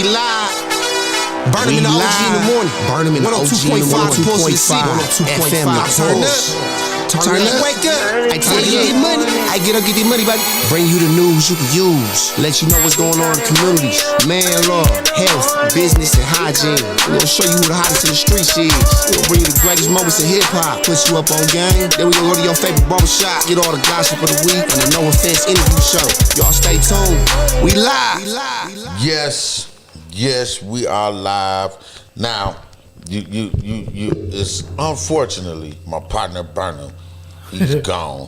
live. Burn them in the OG in the morning. Burn them in the OG in the morning. 102.5 FM. Turn up. Turn up. Wake up. I tell you, get money. I get up, get the money, baby. Bring you the news you can use. Let you know what's going on in the community. Man, law, health, business, and hygiene. We're gonna show you who the hottest in the streets is. We'll bring you the greatest moments of hip hop. Put you up on game. Then we gonna go to your favorite barbershop. Get all the gossip of the week and the No Offense interview show. Y'all stay tuned. We live. Yes. Yes, we are live. Now, you it's unfortunately my partner Burnham, he's gone.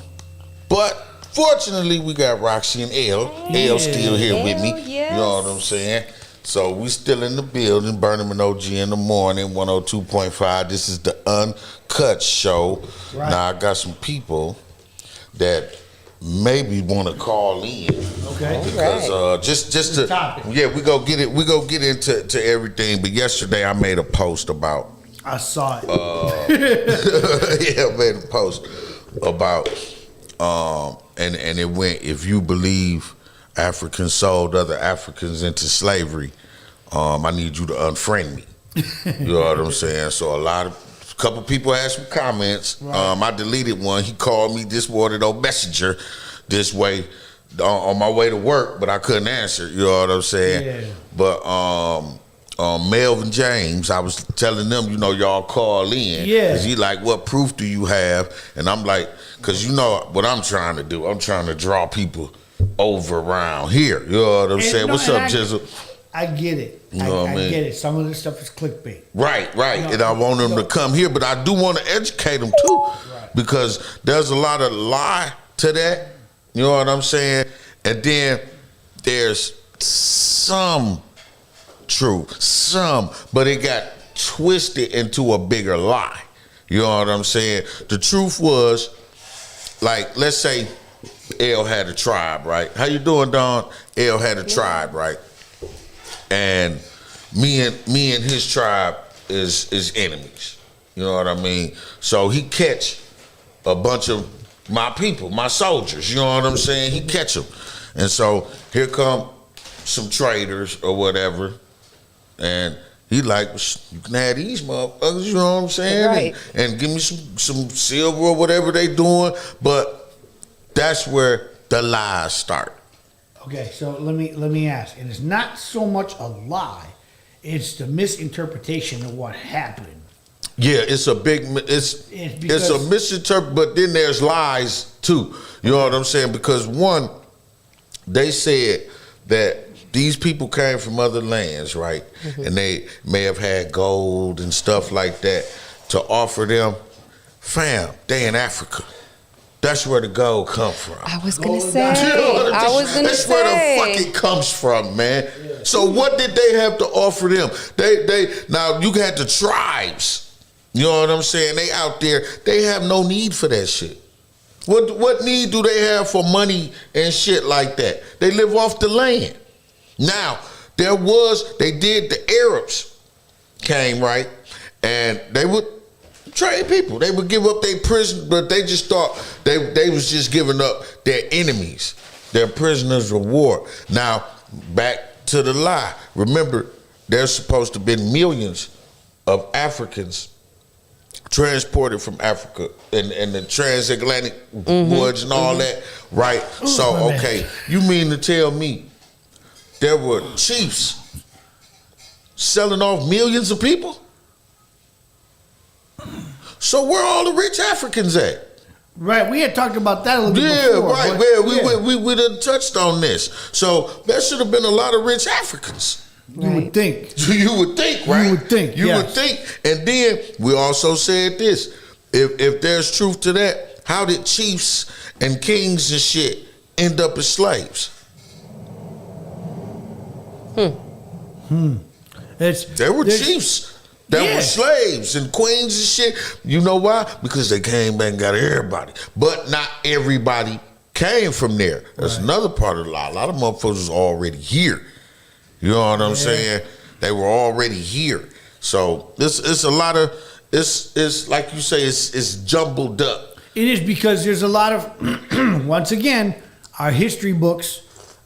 But fortunately we got Roxy and L still here with me. Yes. You know what I'm saying? So we still in the building, Burnham and OG in the morning, 102.5. This is the Uncut Show. Right. Now I got some people that maybe want to call in. Okay. Because just to we go get it. We go get into everything. But yesterday I made a post about. I saw it. I made a post about and it went, if you believe Africans sold other Africans into slavery, I need you to unfriend me. You know what I'm saying? So a couple people asked me comments. Right. I deleted one. He called me this morning on Messenger this way on my way to work, but I couldn't answer. You know what I'm saying? Yeah. But Melvin James, I was telling them, y'all call in. Yeah. Cause he like, what proof do you have? And I'm like, cause you know what I'm trying to do. I'm trying to draw people over around here. You know what I'm saying? What's up, Jizzle? I get it. You know what I mean? Get it. Some of this stuff is clickbait. Right. And I want them to come here, but I do want to educate them too. Right. Because there's a lot of lie to that. You know what I'm saying? And then there's some truth, but it got twisted into a bigger lie. You know what I'm saying? The truth was, like, let's say L had a tribe, right? How you doing, Don? L had a tribe, right? And me and his tribe is enemies. You know what I mean? So he catch a bunch of my people, my soldiers. You know what I'm saying? He catch them, and so here come some traders or whatever, and he like, you can have these motherfuckers. You know what I'm saying? Right. And give me some silver or whatever they doing. But that's where the lies start. Okay, so let me ask, and it's not so much a lie, it's the misinterpretation of what happened. Yeah, it's a misinterpretation, but then there's lies too. You know what I'm saying? Because one, they said that these people came from other lands, right? Mm-hmm. And they may have had gold and stuff like that to offer them. Fam, they in Africa. That's where the gold come from. I was gonna say. That's where the fuck it comes from, man. Yeah. So what did they have to offer them? They now you got the tribes. You know what I'm saying? They out there. They have no need for that shit. What need do they have for money and shit like that? They live off the land. Now they did the Arabs came, right, and they would trade people. They would give up their prison, but they just thought they was just giving up their enemies, their prisoners of war. Now, back to the lie. Remember, there's supposed to have been millions of Africans transported from Africa and the transatlantic voyage and all that, right? So, okay, you mean to tell me there were chiefs selling off millions of people? So where all the rich Africans at? Right, we had talked about that a little bit before. Right. We done touched on this. So there should have been a lot of rich Africans. You would think. So you would think, right? You would think. You would think. And then we also said this: if there's truth to that, how did chiefs and kings and shit end up as slaves? There were chiefs that were slaves and queens and shit. You know why? Because they came back and got everybody. But not everybody came from there. That's another part of the lie. A lot of motherfuckers was already here. You know what I'm saying? They were already here. So it's a lot of, it's like you say, it's jumbled up. It is, because there's a lot of, once again, our history books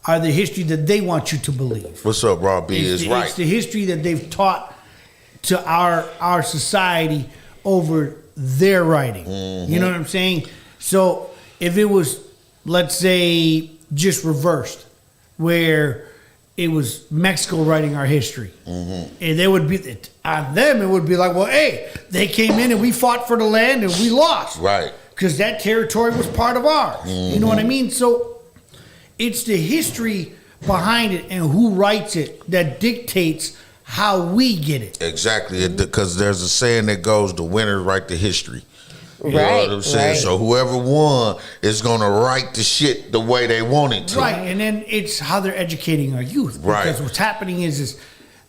are the history that they want you to believe. What's up, Rob B? Is right. It's the history that they've taught to our society over their writing. You know what I'm saying? So if it was, let's say, just reversed, where it was Mexico writing our history, and they would be on them. It would be like, well, hey, they came in and we fought for the land and we lost, right? Because that territory was part of ours. You know what I mean? So it's the history behind it and who writes it that dictates how we get it. Exactly, because there's a saying that goes, "The winners write the history." You know what I'm saying? Right. So whoever won is gonna write the shit the way they want it to. Right, and then it's how they're educating our youth. Right. Because what's happening is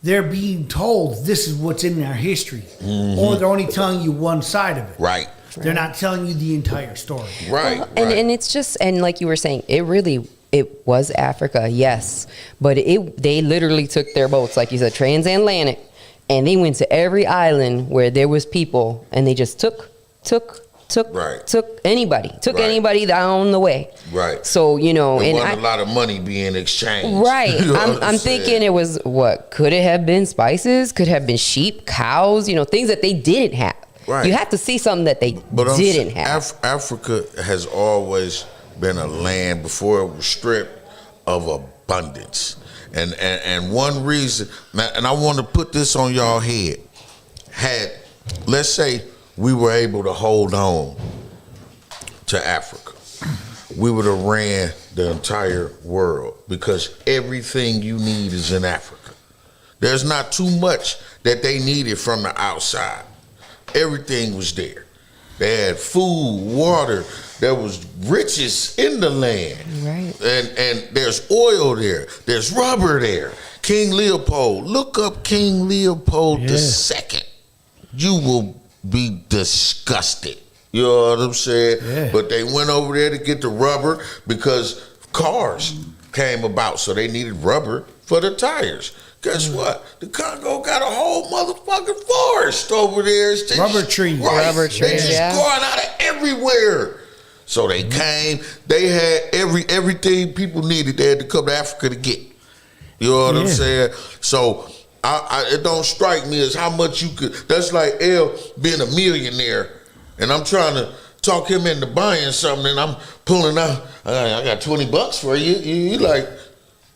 they're being told this is what's in our history, or they're only telling you one side of it. Right. They're not telling you the entire story. Right. Well, and it's just, and like you were saying, it was Africa, yes, but they literally took their boats, like you said, transatlantic, and they went to every island where there was people, and they just took anybody down the way. Right. So there wasn't a lot of money being exchanged. Right. You know I'm thinking it was what could it have been? Spices, could have been sheep, cows, things that they didn't have. Right. You have to see something that they didn't have. Africa has always been a land before it was stripped of abundance, and one reason, and I want to put this on y'all head. Let's say we were able to hold on to Africa, we would have ran the entire world, because everything you need is in Africa. There's not too much that they needed from the outside. Everything was there. They had food, water. There was riches in the land. Right. And there's oil there. There's rubber there. King Leopold. Look up King Leopold II. You will be disgusted. You know what I'm saying? Yeah. But they went over there to get the rubber because cars came about. So they needed rubber for the tires. Guess what? The Congo got a whole motherfucking forest over there. It's Rubber trees. Right. Rubber They trees, just growing out of everywhere. So they came. They had everything people needed. They had to come to Africa to get. You know what I'm saying? So it don't strike me as how much you could. That's like L being a millionaire, and I'm trying to talk him into buying something, and I'm pulling out. I got $20 for you. You like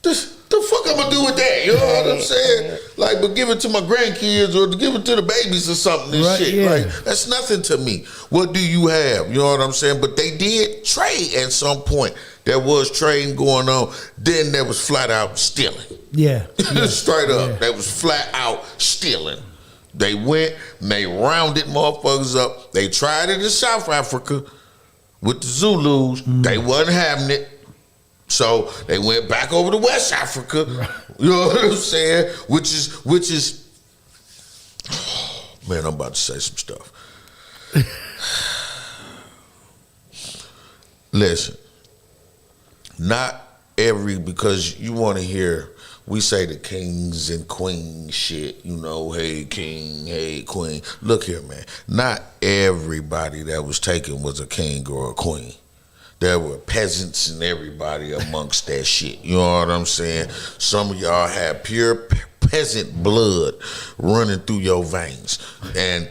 this? The fuck I'm gonna do with that? You know what I'm saying? Like, but give it to my grandkids or give it to the babies or something and shit. Yeah. Like, that's nothing to me. What do you have? You know what I'm saying? But they did trade at some point. There was trading going on. Then there was flat out stealing. Yeah. Straight up. That was flat out stealing. They went and they rounded motherfuckers up. They tried it in South Africa with the Zulus. They wasn't having it. So they went back over to West Africa. Right. You know what I'm saying? Which is man, I'm about to say some stuff. Listen, not because you want to hear, we say the kings and queens shit, hey king, hey queen. Look here, man. Not everybody that was taken was a king or a queen. There were peasants and everybody amongst that shit. You know what I'm saying? Some of y'all had pure peasant blood running through your veins. And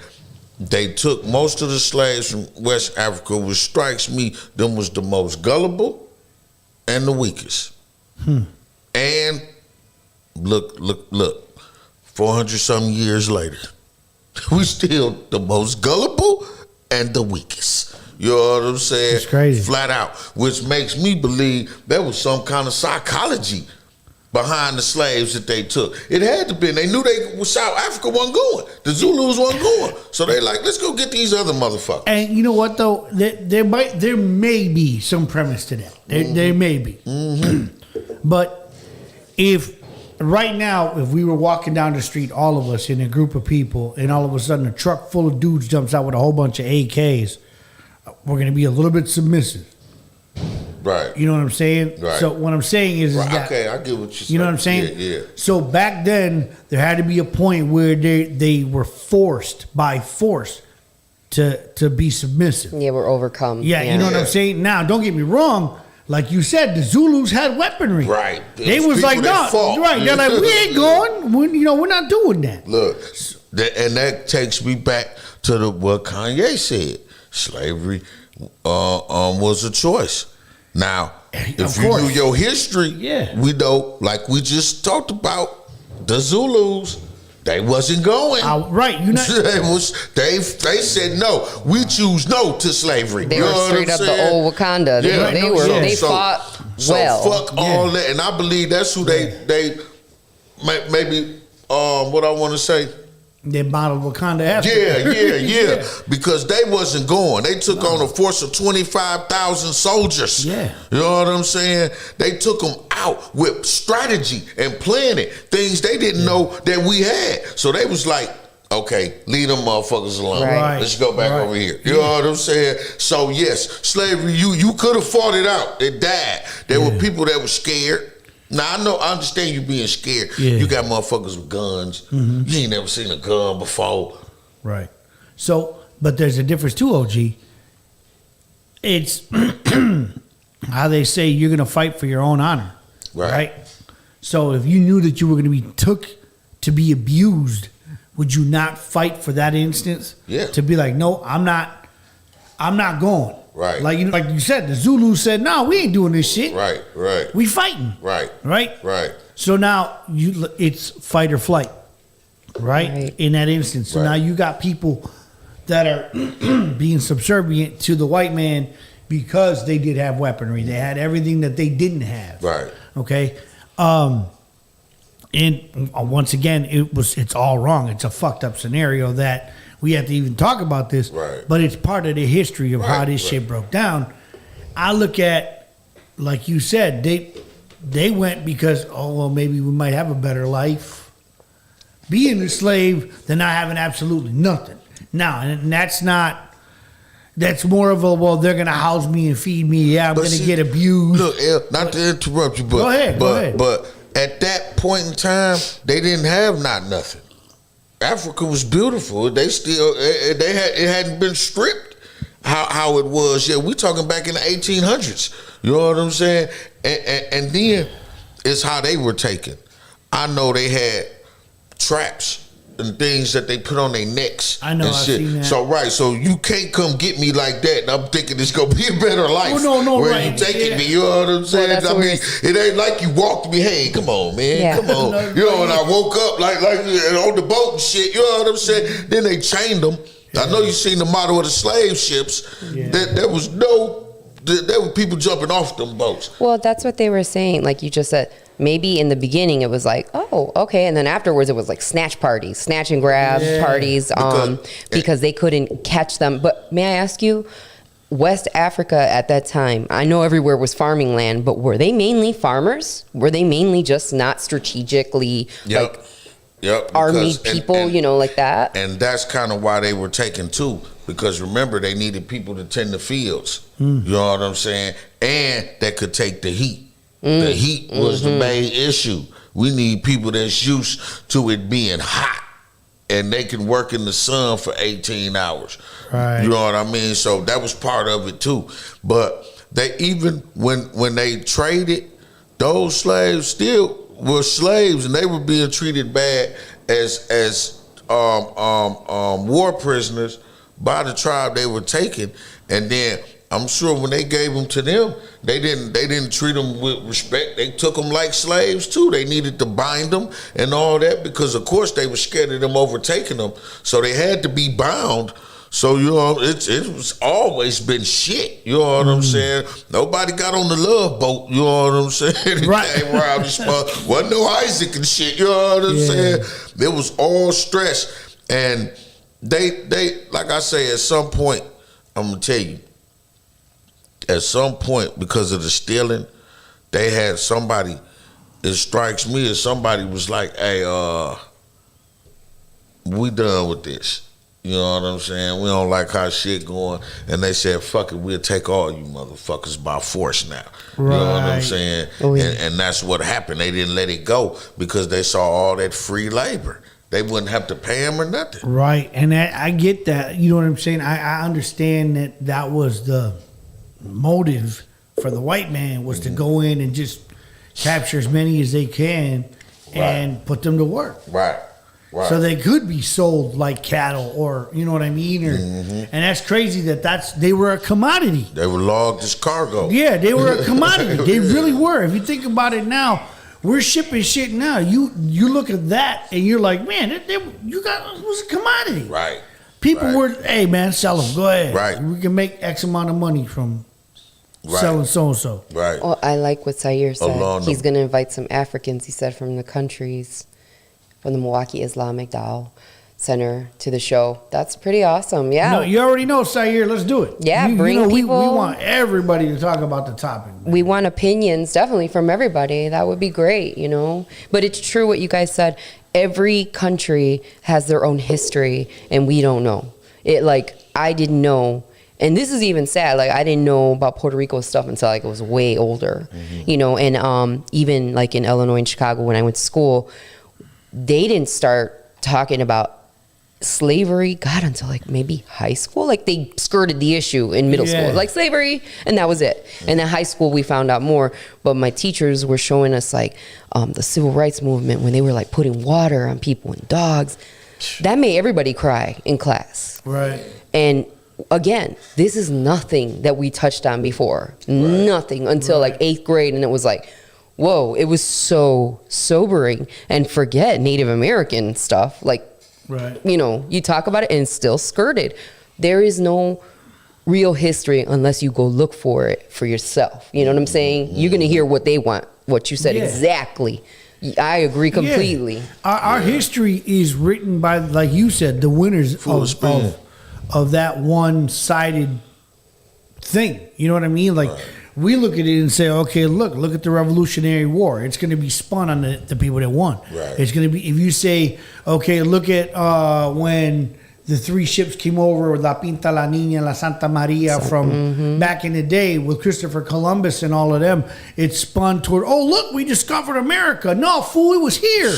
they took most of the slaves from West Africa, which strikes me, them was the most gullible and the weakest. And look, 400-something years later, we still the most gullible and the weakest. You know what I'm saying? It's crazy. Flat out. Which makes me believe there was some kind of psychology behind the slaves that they took. It had to be. They knew South Africa wasn't going. The Zulus wasn't going. So they like, let's go get these other motherfuckers. And you know what though? There may be some premise to that. There may be. But if right now, if we were walking down the street, all of us in a group of people, and all of a sudden a truck full of dudes jumps out with a whole bunch of AKs, we're going to be a little bit submissive. Right. You know what I'm saying? Right. So what I'm saying is that... Okay, I get what you're saying. You know what I'm saying? Yeah. So back then, there had to be a point where they were forced by force to be submissive. Yeah, we're overcome. Yeah, you know what I'm saying? Now, don't get me wrong. like you said, the Zulus had weaponry. Right. They was like, no, right. They're like, we ain't going. We're not doing that. Look, and that takes me back to what Kanye said. Slavery was a choice. Now, if you knew your history, we know, like we just talked about, the Zulus, they wasn't going. Right. You know, they said no. We choose no to slavery. They were straight up the old Wakanda. They fought well. So fuck all that. And I believe that's who they maybe what I want to say. They modeled Wakanda after. Yeah. Because they wasn't going. They took on a force of 25,000 soldiers. Yeah. You know what I'm saying? They took them out with strategy and planning, things they didn't know that we had. So they was like, okay, leave them motherfuckers alone. Right. Let's go back over here. You know what I'm saying? So yes, slavery, you could have fought it out. It died. There were people that were scared. Now, I understand you being scared. Yeah. You got motherfuckers with guns. Mm-hmm. You ain't never seen a gun before. Right. So, but there's a difference too, OG. It's how they say you're going to fight for your own honor. Right. So if you knew that you were going to be took to be abused, would you not fight for that instance? Yeah. To be like, no, I'm not going. Right. Like you said, the Zulus said, no, we ain't doing this shit. Right. We fighting. Right. So now it's fight or flight, right? In that instance. So now you got people that are being subservient to the white man because they did have weaponry. They had everything that they didn't have. Right. Okay. And once again, it's all wrong. It's a fucked up scenario that we have to even talk about this. Right. But it's part of the history of how this shit broke down. I look at, like you said, they went because, maybe we might have a better life being a slave than not having absolutely nothing. Now, and that's more of a, they're going to house me and feed me. Yeah, I'm going to get abused. Look, not to interrupt you, but go ahead. But at that point in time, they didn't have nothing. Africa was beautiful. It hadn't been stripped how it was. Yeah, we talking back in the 1800s. You know what I'm saying? And then it's how they were taken. I know they had traps and things that they put on their necks. I know. And shit. I've seen that. So you can't come get me like that. And I'm thinking it's gonna be a better life. Oh, no, where right. you taking me? You know what I'm saying? It ain't like you walked me. Hey, come on, man, come on. You know, and I woke up like on the boat and shit. You know what I'm saying? Then they chained them. I know you seen the model of the slave ships. There were people jumping off them boats. Well, that's what they were saying. Like you just said, maybe in the beginning it was like, oh, okay. And then afterwards it was like snatch and grab parties because they couldn't catch them. But may I ask you, West Africa at that time, I know everywhere was farming land, but were they mainly farmers? Were they mainly just not strategically army people, like that? And that's kind of why they were taken too. Because remember, they needed people to tend the fields. You know what I'm saying? And that could take the heat. The heat was the main issue. We need people that's used to it being hot and they can work in the sun for 18 hours. Right. You know what I mean? So that was part of it too. But they even when they traded, those slaves still were slaves and they were being treated bad as war prisoners by the tribe they were taking. And then I'm sure when they gave them to them, they didn't treat them with respect. They took them like slaves too. They needed to bind them and all that because of course they were scared of them overtaking them. So they had to be bound. So it was always been shit. You know what I'm saying? Nobody got on the love boat. You know what I'm saying? Right. Came around this wasn't no Isaac and shit. You know what I'm saying? It was all stress. And they like I say, at some point, I'm gonna tell you. At some point, because of the stealing, they had somebody, it strikes me as somebody was like, hey, we done with this. You know what I'm saying? We don't like how shit going. And they said, fuck it, we'll take all you motherfuckers by force now. Right. You know what I'm saying? Oh, yeah. And that's what happened. They didn't let it go because they saw all that free labor. They wouldn't have to pay them or nothing. Right. And I get that. You know what I'm saying? I understand that was the motive for the white man was to go in and just capture as many as they can and put them to work. Right. Right. So they could be sold like cattle, or you know what I mean, or, and that's crazy they were a commodity. They were logged as cargo. Yeah, they were a commodity. They really were. If you think about it now, we're shipping shit now. You look at that and you're like, man, it was a commodity. Right. People were, hey man, sell them. Go ahead. Right. We can make X amount of money from selling so and so. Right. Well, I like what Sayer said. Along He's going to invite some Africans, he said, from the countries, from the Milwaukee Islamic Dawah Center to the show. That's pretty awesome. Yeah. No, you already know, Sayer. Let's do it. Yeah, bring we people. We want everybody to talk about the topic. Man. We want opinions, definitely, from everybody. That would be great, you know. But it's true what you guys said. Every country has their own history, and we don't know. I didn't know. And this is even sad. Like, I didn't know about Puerto Rico stuff until, like, I was way older, you know. And even, like, in Illinois and Chicago when I went to school, they didn't start talking about slavery, God, until, like, maybe high school. Like, they skirted the issue in middle school. Like, slavery, and that was it. And in high school, we found out more. But my teachers were showing us, like, the civil rights movement when they were, like, putting water on people and dogs. That made everybody cry in class. Right. And again, this is nothing that we touched on before. Nothing until like 8th grade. And it was like, whoa, it was so sobering. And forget Native American stuff. Like, you know, you talk about it and it's still skirted. There is no real history unless you go look for it for yourself. You know what I'm saying? You're going to hear what they want, what you said exactly. I agree completely. Our history is written by, like you said, the winners of that one-sided thing. You know what I mean? Like, we look at it and say, okay, look at the Revolutionary War. It's going to be spun on the people that won. It's going to be, if you say, okay, look at when the 3 ships came over, La Pinta, La Niña, La Santa Maria, from back in the day with Christopher Columbus and all of them, it spun toward, oh, look, we discovered America. No, fool, it was here.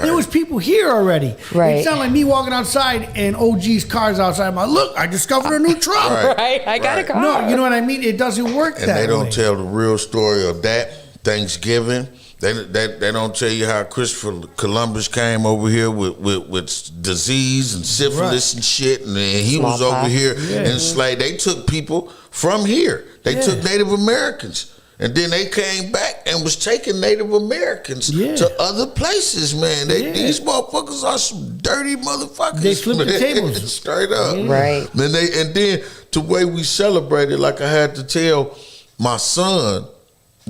There was people here already. It's not like me walking outside and OG's car's outside. I'm like, look, I discovered a new truck. I got a car. No, you know what I mean? It doesn't work and that way. And they don't tell the real story of that Thanksgiving. They don't tell you how Christopher Columbus came over here with disease and syphilis and shit, and then he was over here enslaved. They took people from here. They took Native Americans, and then they came back and was taking Native Americans to other places, man. These motherfuckers are some dirty motherfuckers. They flipped the tables. Straight up. Right. And then the way we celebrated, like I had to tell my son,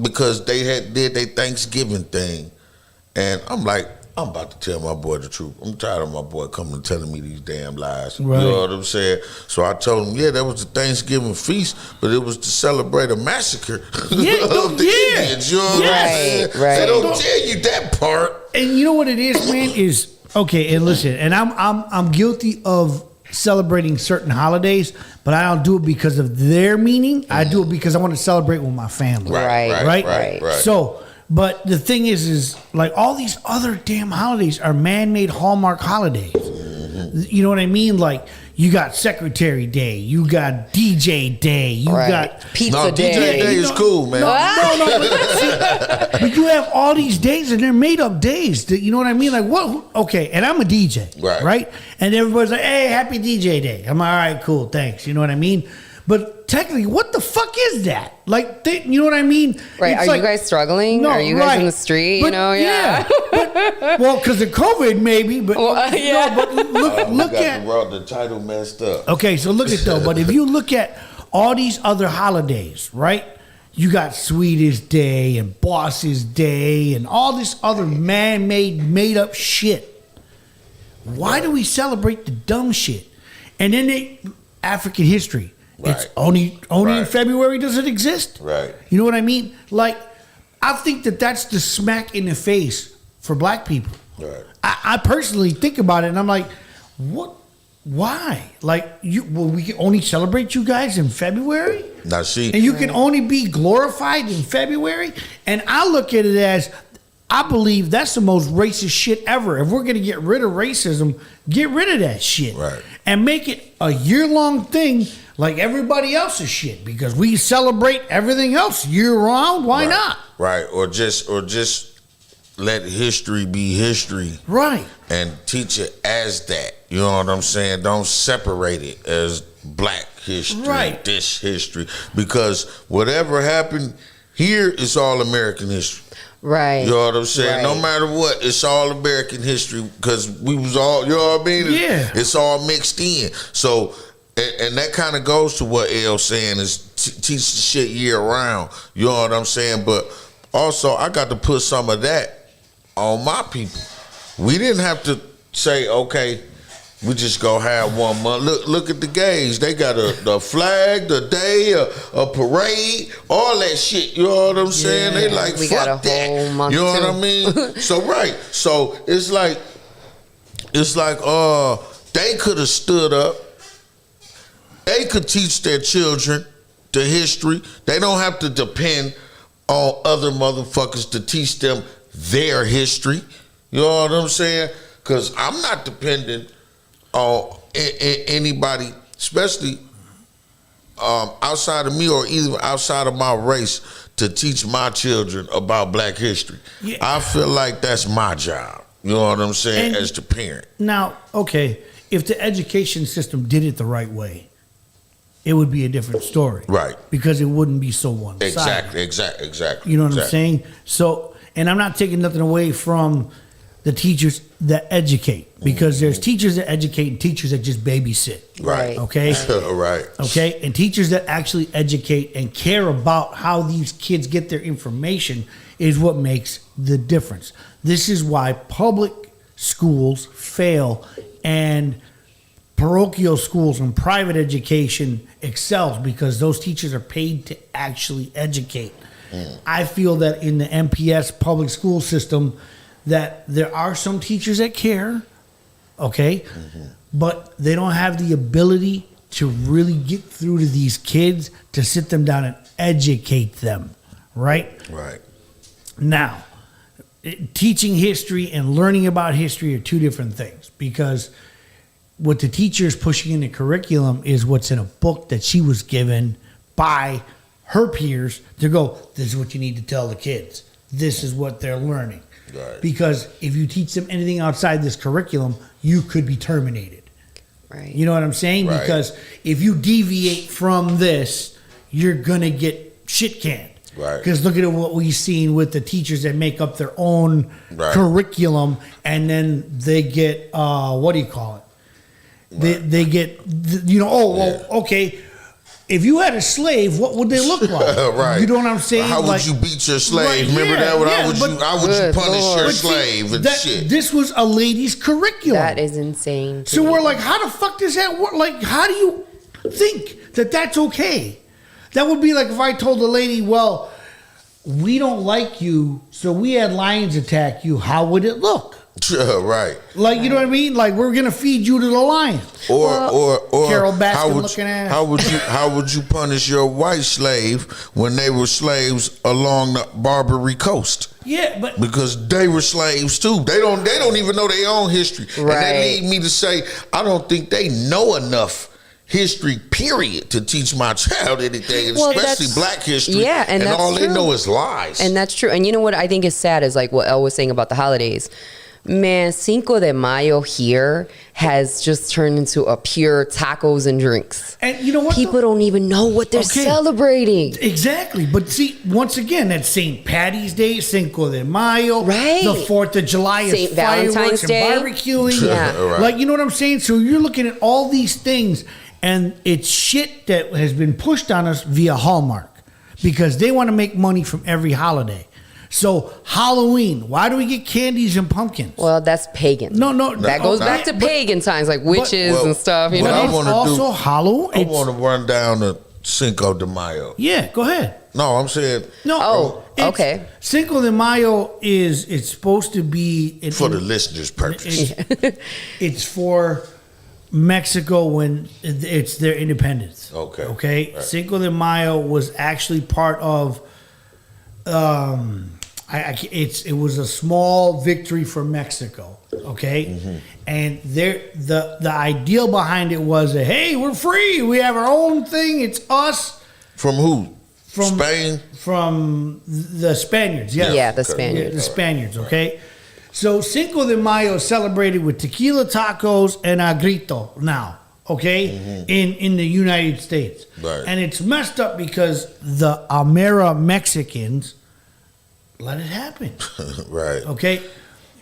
because they did their Thanksgiving thing. And I'm like, I'm about to tell my boy the truth. I'm tired of my boy coming and telling me these damn lies. You know what I'm saying? So I told him, that was the Thanksgiving feast, but it was to celebrate a massacre of the Indians. You know what I'm saying? They don't tell you that part. And you know what it is, man, is, okay, and listen, and I'm guilty of celebrating certain holidays, but I don't do it because of their meaning. I do it because I want to celebrate with my family. Right. So, but the thing is like all these other damn holidays are man-made Hallmark holidays. You know what I mean? Like, you got Secretary Day, you got DJ Day, you got Pizza Day. DJ Day is cool, man. But you have all these days and they're made up days. You know what I mean? Like, what? Okay, and I'm a DJ, right? And everybody's like, hey, happy DJ Day. I'm like, all right, cool, thanks. You know what I mean? But technically, what the fuck is that? Like, you know what I mean? Right. Are you guys struggling? No, are you guys in the street? But, you know, well, because of COVID, maybe. But but look at the title messed up. Okay, so look at though. But if you look at all these other holidays, right? You got Sweetest Day and Boss's Day and all this other man-made, made-up shit. Why do we celebrate the dumb shit? And then African history. It's only in February does it exist. You know what I mean? Like, I think that's the smack in the face for black people. I personally think about it and I'm like, what? Why? Like, we can only celebrate you guys in February? Now, see, and you can only be glorified in February? And I look at it as, I believe that's the most racist shit ever. If we're going to get rid of racism, get rid of that shit. and make it a year-long thing like everybody else's shit, because we celebrate everything else year-round. Why not? Right. Or just let history be history. Right. And teach it as that. You know what I'm saying? Don't separate it as black history, right, this history. Because whatever happened here is all American history. Right. You know what I'm saying? Right. No matter what, it's all American history because we was all, you know what I mean? Yeah. It's all mixed in. So, and that kind of goes to what L's saying is teach the shit year round. You know what I'm saying? But also, I got to put some of that on my people. We didn't have to say, okay, we just go have 1 month. Look at the gays. They got the flag, the day, a parade, all that shit. You know what I'm saying? Yeah. They like, We fuck got a that. whole month You know too. what I mean? So right. So it's like they could have stood up. They could teach their children the history. They don't have to depend on other motherfuckers to teach them their history. You know what I'm saying? Because I'm not dependent on anybody, especially outside of me or even outside of my race, to teach my children about black history. Yeah. I feel like that's my job. You know what I'm saying? And as the parent. now, okay, if the education system did it the right way, it would be a different story. Right. Because it wouldn't be so one-sided. Exactly. You know what I'm saying? So, and I'm not taking nothing away from the teachers that educate, because there's teachers that educate and teachers that just babysit. Right. Okay? Right. Okay? And teachers that actually educate and care about how these kids get their information is what makes the difference. This is why public schools fail and parochial schools and private education excels, because those teachers are paid to actually educate. I feel that in the MPS public school system that there are some teachers that care, okay, but they don't have the ability to really get through to these kids to sit them down and educate them, right? Right. Now, teaching history and learning about history are two different things, because what the teacher is pushing in the curriculum is what's in a book that she was given by her peers to go, this is what you need to tell the kids. This is what they're learning. Right. Because if you teach them anything outside this curriculum, you could be terminated. Right. You know what I'm saying? Right. Because if you deviate from this, you're going to get shit canned. Right. Because look at what we've seen with the teachers that make up their own Right. curriculum, and then they get, what do you call it? They get, okay, if you had a slave, what would they look like? Right. You know what I'm saying? How would Like, you beat your slave? Right, Remember yeah, that? yeah, How would you Good punish Lord. your but see, slave and shit? This was a lady's curriculum. That is insane. to So me. we're like, how the fuck does that work? Like, how do you think that that's okay? That would be like if I told a lady, well, we don't like you, so we had lions attack you. How would it look? Right. Like, you know what I mean? Like, we're gonna feed you to the lion. Or Carol Baskin how would looking at- how would you punish your white slave when they were slaves along the Barbary Coast? Yeah, but Because they were slaves too. They don't even know their own history. And Right. that lead me to say, I don't think they know enough history, period, to teach my child anything, Well, especially that's- black history. yeah, and that's all they true. know is lies. And that's true. And you know what I think is sad is like what Elle was saying about the holidays. Man, Cinco de Mayo here has just turned into a pure tacos and drinks. and you know what? People don't even know what they're Okay. celebrating. Exactly. But see, once again, that's St. Patty's Day, Cinco de Mayo. Right. The 4th of July is St. Valentine's fireworks and Day. barbecuing. Yeah. Right. Like, you know what I'm saying? So you're looking at all these things, and it's shit that has been pushed on us via Hallmark, because they want to make money from every holiday. So Halloween, why do we get candies and pumpkins? Well, that's pagan. No. That goes back to pagan times, like witches Well, and stuff. You what I know. It's wanna also do- Halloween. I want to run down the Cinco de Mayo. Yeah, go ahead. No, I'm saying No. Oh, it's- okay. Cinco de Mayo it's supposed to be for the listeners' purpose. It's for Mexico when it's their independence. Okay. Okay. Right. Cinco de Mayo was actually part of it was a small victory for Mexico, okay? And the ideal behind it was that, hey, we're free. We have our own thing. It's us. From who? From Spain? From the Spaniards, yes. Yeah, the Spaniards. The Spaniards, okay? So Cinco de Mayo is celebrated with tequila tacos and a grito now, okay? In the United States. Right. And it's messed up because the Amera Mexicans let it happen. Right. Okay?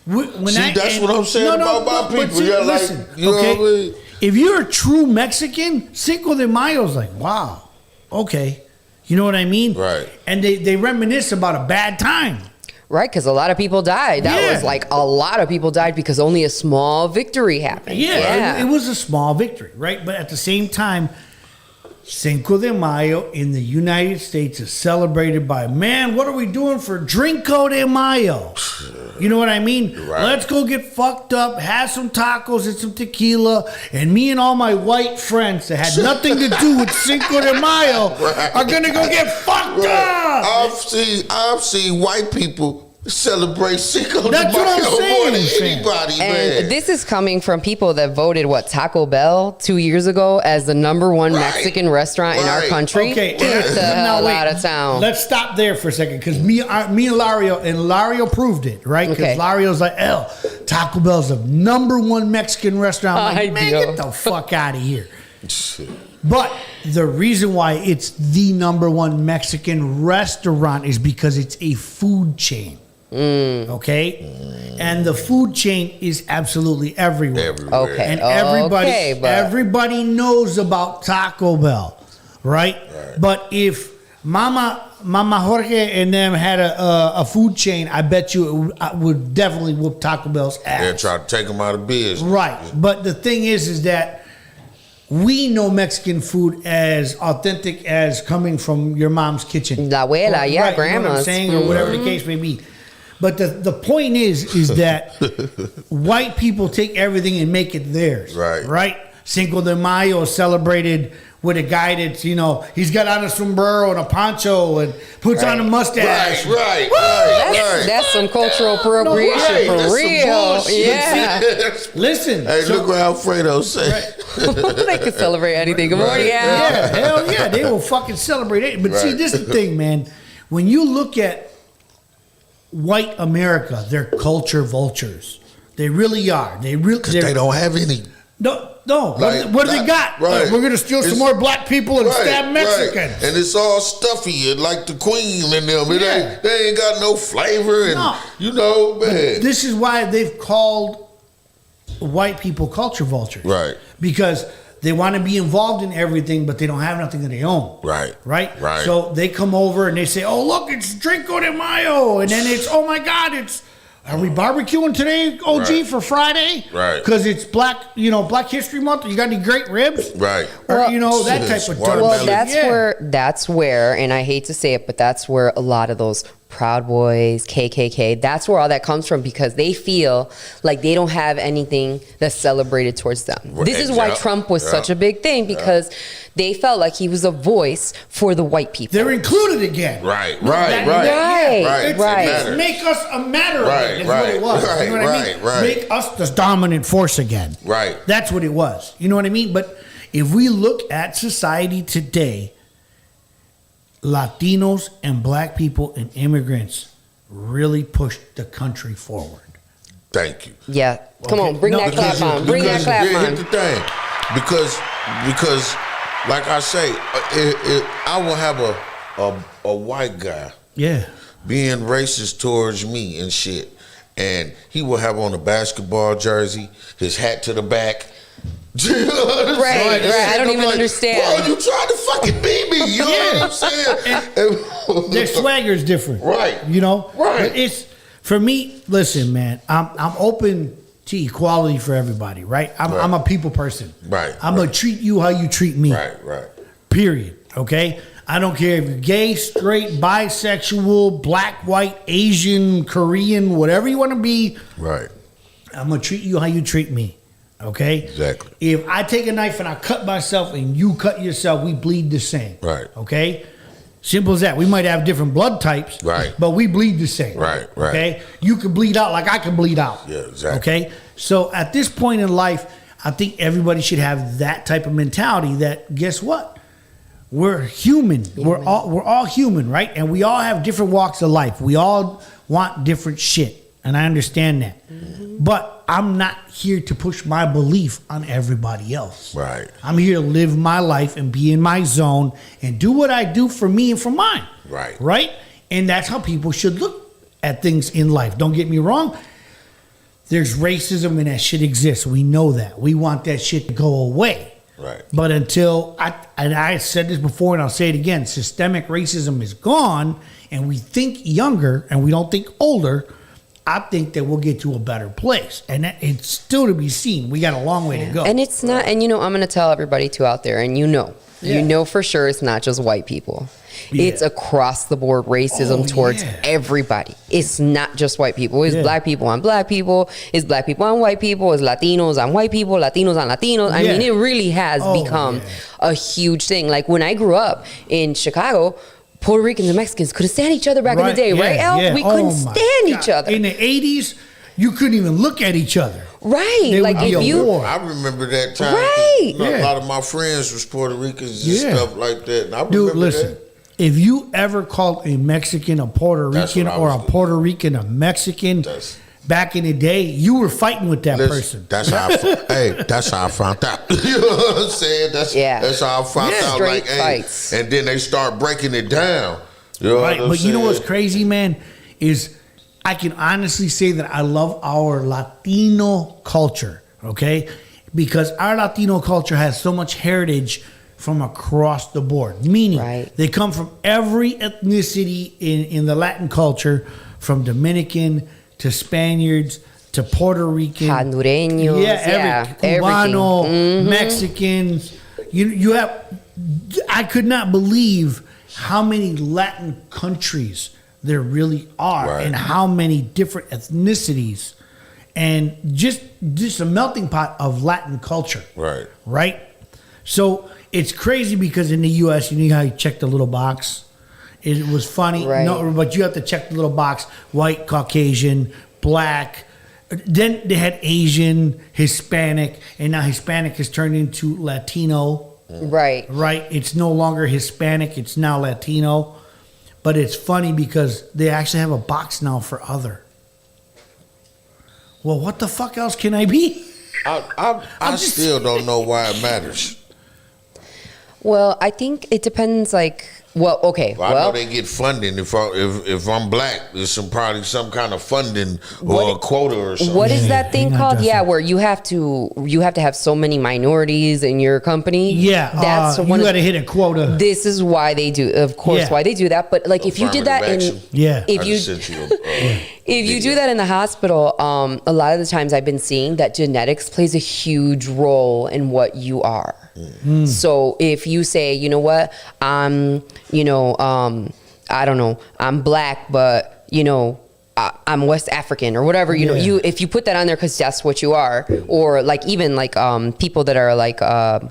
That's what I'm saying about my people. See, listen, like, you know what I mean? If you're a true Mexican, Cinco de Mayo is like, wow, okay. You know what I mean? Right. And they reminisce about a bad time. Right, because a lot of people died. That Yeah. was like a lot of people died because only a small victory happened. Yeah, it was a small victory, right? But at the same time, Cinco de Mayo in the United States is celebrated by, man, what are we doing for Drinko de Mayo? You know what I mean? Right. Let's go get fucked up, have some tacos and some tequila, and me and all my white friends that had nothing to do with Cinco de Mayo are gonna go get fucked up. I've seen white people celebrate Cinco de That's what I'm Mayo saying, more than fam. anybody, And man. this is coming from people that voted Taco Bell 2 years ago as the #1 Right. Mexican restaurant in our Right. country. Okay, Get the now hell wait. out of town. Let's stop there for a second because me and Lario proved it, right? Because Okay. Lario's like, Taco Bell's the #1 Mexican restaurant. I'm like, man, Ideal. get the fuck out of here. But the reason why it's the #1 Mexican restaurant is because it's a food chain. Okay? And the food chain is absolutely everywhere. Everywhere. Okay. And but everybody knows about Taco Bell, right? But if Mama Jorge and them had a food chain, I bet you it would definitely whoop Taco Bell's ass. They're trying to take them out of business. Right. But the thing is that we know Mexican food as authentic as coming from your mom's kitchen. La abuela, yeah, Right, you know what I'm grandma's. saying, or whatever the case may be. But the point is that white people take everything and make it theirs. Right. Right? Cinco de Mayo is celebrated with a guy that's, he's got on a sombrero and a poncho and puts on a mustache. Right. that's some cultural appropriation Right, for that's some real. bullshit. Yeah. Listen. Hey, so- look what Alfredo said. They could celebrate anything. Good morning, Right. Al. Yeah, hell yeah, they will fucking celebrate it. But see, Right. this is the thing, man. When you look at white America, they're culture vultures. They really are. They don't have any. No. Like, What do they got? right. We're gonna steal some It's- more black people and stab Mexicans. Right. And it's all stuffy and like the Queen and them. Yeah. They ain't got no flavor and No. man. This is why they've called white people culture vultures. Right. Because they want to be involved in everything, but they don't have nothing of their own. Right. Right? Right. So they come over and they say, oh, look, it's Drinko de Mayo. And then it's, oh my God, are we barbecuing today, OG, Right. for Friday? Right. Because it's Black History Month. You got any great ribs? Right. Or, Well, that type of Watermelon. Well, that's where, and I hate to say it, but that's where a lot of those Proud Boys, KKK, that's where all that comes from because they feel like they don't have anything that's celebrated towards them. This is why Trump was such a big thing because they felt like he was a voice for the white people. They're included again. Right. It's make us a matter of it. Is what it was. You know what I mean? Right. Make us the dominant force again. Right. That's what it was. You know what I mean? But if we look at society today, Latinos and black people and immigrants really pushed the country forward. Thank you. Yeah. Come on, bring that clap on. Bring that clap Here's on. the thing. Because like I say, I will have a white guy being racist towards me and shit. And he will have on a basketball jersey, his hat to the back. Right. I don't even understand. Bro, you tried to fucking beat me. You know what I'm saying? Their swagger's different. Right. Right. Right. It's, for me, listen, man, I'm open to equality for everybody, right? I'm a people person. Right. I'm going to treat you how you treat me. Right. Period. Okay? I don't care if you're gay, straight, bisexual, black, white, Asian, Korean, whatever you want to be. Right. I'm going to treat you how you treat me. Okay? Exactly. If I take a knife and I cut myself and you cut yourself, we bleed the same. Right. Okay? Simple as that. We might have different blood types, Right. but we bleed the same. Right. Okay? You can bleed out like I can bleed out. Yeah, exactly. Okay? So at this point in life, I think everybody should have that type of mentality that, guess what? We're human. We're all human, right? And we all have different walks of life. We all want different shit. And I understand that. But I'm not here to push my belief on everybody else. Right. I'm here to live my life and be in my zone and do what I do for me and for mine. Right. Right? And that's how people should look at things in life. Don't get me wrong. There's racism and that shit exists. We know that. We want that shit to go away. Right. But until I said this before and I'll say it again, systemic racism is gone and we think younger and we don't think older, I think that we'll get to a better place. And it's still to be seen. We got a long way to go. And it's not, and I'm going to tell everybody too out there, and you know for sure it's not just white people. Yeah. It's across the board racism towards everybody. It's not just white people. It's black people on black people. It's black people on white people. It's Latinos on white people. Latinos on Latinos. I mean, it really has become a huge thing. Like when I grew up in Chicago, Puerto Ricans and Mexicans couldn't stand each other back in the day, right, Al? We couldn't stand each other. In the 80s, you couldn't even look at each other. Right. There like would be if a you war. I remember that time. Right. A lot of my friends was Puerto Ricans and stuff like that. And I remember Dude, listen. that. If you ever called a Mexican a Puerto That's Rican what I or a was doing. Puerto Rican a Mexican, back in the day, you were fighting with that person. That's how that's how I found out. You know what I'm saying? That's how I found out. Straight Like, fights. And then they start breaking it down. You know Right, what I'm but you know saying? what's crazy, man, is I can honestly say that I love our Latino culture, okay? Because our Latino culture has so much heritage from across the board, meaning they come from every ethnicity in the Latin culture, from Dominican to Spaniards to Puerto Rican, Hondureños, Cubano, Mexicans. You have. I could not believe how many Latin countries there really are, and how many different ethnicities, and just a melting pot of Latin culture. Right. So it's crazy because in the U.S., you know how you check the little box. It was funny, no, but you have to check the little box: white, Caucasian, black. Then they had Asian, Hispanic, and now Hispanic has turned into Latino. Right. It's no longer Hispanic; it's now Latino. But it's funny because they actually have a box now for other. Well, what the fuck else can I be? I still don't know why it matters. Well, I think it depends. I know they get funding. If I'm black, there's probably some kind of funding or a quota or something. What is that thing called? Yeah, where you have to have so many minorities in your company. Yeah, that's you got to hit a quota. This is why they do, of course, why they do that. But like, if you did that if you do that in the hospital, a lot of the times I've been seeing that genetics plays a huge role in what you are. So if you say, you know what, I don't know, I'm black, but I'm West African or whatever, if you put that on there because that's what you are, or like even like people that are like